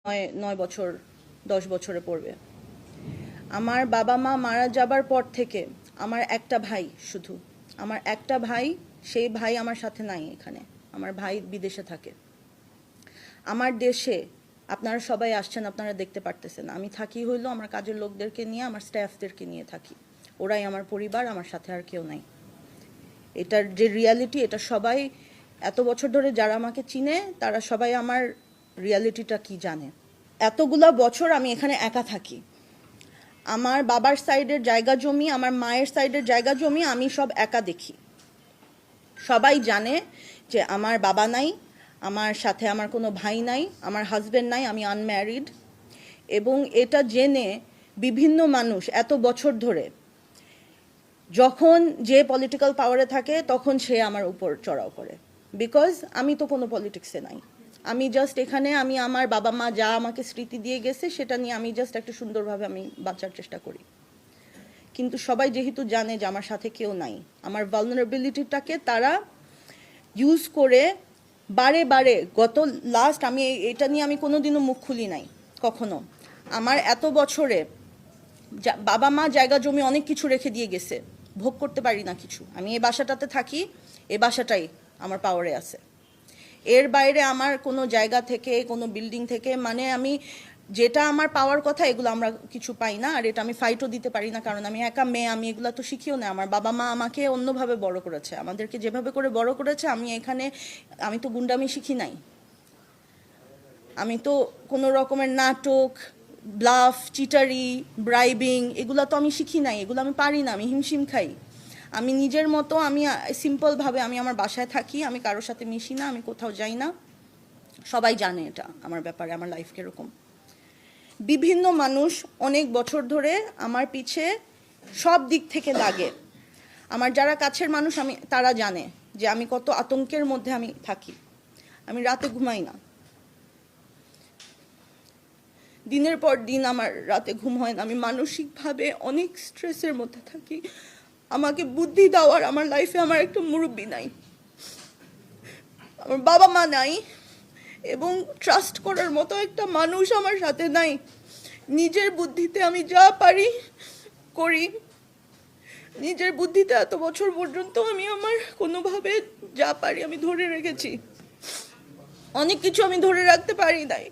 9 বছর 10 বছরে পড়বে। আমার বাবা মা মারা যাবার পর থেকে আমার একটা ভাই, শুধু আমার একটা ভাই, সেই ভাই আমার সাথে নাই এখানে। আমার ভাই বিদেশে থাকে। আমার দেশে আপনারা সবাই আসছেন, আপনারা দেখতে পারতেছেন। আমি থাকি হইলো আমার কাজের লোকদেরকে নিয়ে, আমার স্টাফদেরকে নিয়ে থাকি। ওরাই আমার পরিবার, আমার সাথে আর কেউ নাই। এটার যে রিয়ালিটি, এটা সবাই এত বছর ধরে যারা আমাকে চিনে তারা সবাই আমার রিয়ালিটিটা কি জানে। এতগুলা বছর আমি এখানে একা থাকি। আমার বাবার সাইডের জায়গা জমি, আমার মায়ের সাইডের জায়গা জমি আমি সব একা দেখি। সবাই জানে যে আমার বাবা নাই, আমার সাথে আমার কোনো ভাই নাই, আমার হাজব্যান্ড নাই, আমি আনম্যারিড। এবং এটা জেনে বিভিন্ন মানুষ এত বছর ধরে যখন যে পলিটিক্যাল পাওয়ারে থাকে তখন সে আমার উপর চড়াও করে, বিকজ আমি তো কোনো পলিটিক্সে নাই। আমি জাস্ট এখানে আমি আমার বাবা মা যা আমাকে স্মৃতি দিয়ে গেছে সেটা নিয়ে আমি জাস্ট একটা সুন্দরভাবে আমি বাঁচার চেষ্টা করি। কিন্তু সবাই যেহেতু জানে যে আমার সাথে কেউ নাই, আমার ভালনারেবিলিটিটাকে তারা ইউজ করে বারে বারে গত লাস্ট আমি এটা নিয়ে আমি কোনোদিনও মুখ খুলি নাই কখনো। আমার এত বছরে বাবা মা জায়গা জমি অনেক কিছু রেখে দিয়ে গেছে, ভোগ করতে পারি না কিছু। আমি এই বাসাটাতে থাকি, এই বাসাটাই আমার পাওয়ারে আছে। এর বাইরে আমার কোনো জায়গা থেকে, কোনো বিল্ডিং থেকে, মানে আমি যেটা আমার পাওয়ার কথা এগুলো আমরা কিছু পাই না। আর এটা আমি ফাইটও দিতে পারি না, কারণ আমি একা মেয়ে, আমি এগুলো তো শিখিও না। আমার বাবা মা আমাকে অন্যভাবে বড় করেছে, আমাদেরকে যেভাবে করে বড় করেছে আমি তো গুন্ডামি শিখি নাই। আমি তো কোনো রকমের নাটক, ব্লাফ, চিটারি, ব্রাইবিং এগুলো তো আমি শিখি নাই, এগুলো আমি পারি না, আমি হিমশিম খাই। আমি নিজের মতো, আমি সিম্পলভাবে আমি আমার বাসায় থাকি, আমি কারোর সাথে মিশি না, আমি কোথাও যাই না। সবাই জানে এটা আমার ব্যাপারে, আমার লাইফ কীরকম। বিভিন্ন মানুষ অনেক বছর ধরে আমার পিছে সব দিক থেকে লাগে। আমার যারা কাছের মানুষ তারা জানে যে আমি কত আতঙ্কের মধ্যে আমি থাকি। আমি রাতে ঘুমাই না, দিনের পর দিন আমার রাতে ঘুম হয় না। আমি মানসিকভাবে অনেক স্ট্রেসের মধ্যে থাকি। আমাকে বুদ্ধি দেওয়ার আমার লাইফে আমার একটা মুরব্বি নাই, আমার বাবা মা নাই, এবং ট্রাস্ট করার মতো একটা মানুষ আমার সাথে নাই। নিজের বুদ্ধিতে আমি যা পারি করি। নিজের বুদ্ধিতে এত বছর পর্যন্ত আমি আমার কোনোভাবে যা পারি আমি ধরে রেখেছি। অনেক কিছু আমি ধরে রাখতে পারি নাই।